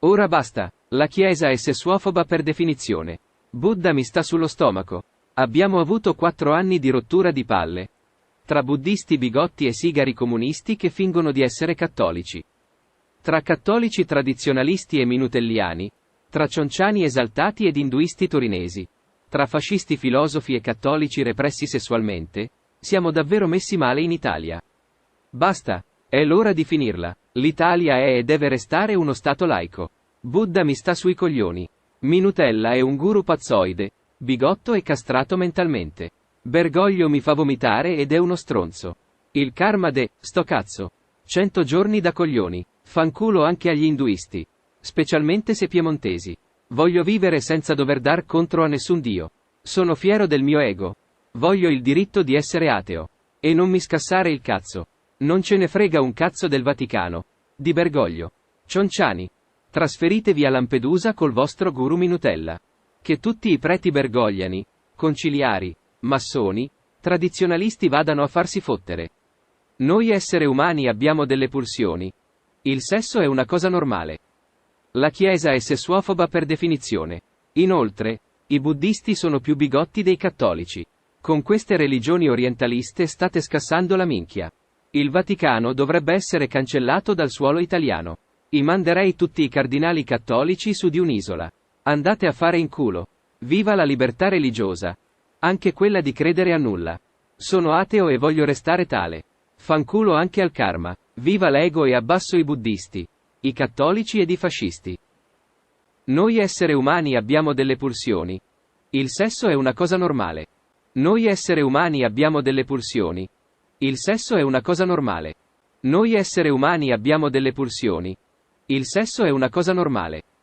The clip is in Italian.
Ora basta. La Chiesa è sessuofoba per definizione. Buddha mi sta sullo stomaco. Abbiamo avuto 4 anni di rottura di palle. Tra buddisti bigotti e sigari comunisti che fingono di essere cattolici. Tra cattolici tradizionalisti e minutelliani. Tra cionciani esaltati ed induisti torinesi. Tra fascisti filosofi e cattolici repressi sessualmente. Siamo davvero messi male in Italia. Basta. È l'ora di finirla. L'Italia è e deve restare uno stato laico. Buddha mi sta sui coglioni. Minutella è un guru pazzoide, bigotto e castrato mentalmente. Bergoglio mi fa vomitare ed è uno stronzo. Il karma sto cazzo. 100 giorni da coglioni. Fanculo anche agli induisti. Specialmente se piemontesi. Voglio vivere senza dover dar contro a nessun dio. Sono fiero del mio ego. Voglio il diritto di essere ateo. E non mi scassare il cazzo. Non ce ne frega un cazzo del Vaticano. Di Bergoglio. Cionciani. Trasferitevi a Lampedusa col vostro guru Minutella. Che tutti i preti bergogliani, conciliari, massoni, tradizionalisti vadano a farsi fottere. Noi esseri umani abbiamo delle pulsioni. Il sesso è una cosa normale. La Chiesa è sessuofoba per definizione. Inoltre, i buddisti sono più bigotti dei cattolici. Con queste religioni orientaliste state scassando la minchia. Il Vaticano dovrebbe essere cancellato dal suolo italiano. Manderei tutti i cardinali cattolici su di un'isola. Andate a fare in culo. Viva la libertà religiosa. Anche quella di credere a nulla. Sono ateo e voglio restare tale. Fanculo anche al karma. Viva l'ego e abbasso i buddisti, i cattolici ed i fascisti. Noi esseri umani abbiamo delle pulsioni. Il sesso è una cosa normale. Noi esseri umani abbiamo delle pulsioni. Il sesso è una cosa normale. Noi esseri umani abbiamo delle pulsioni. Il sesso è una cosa normale.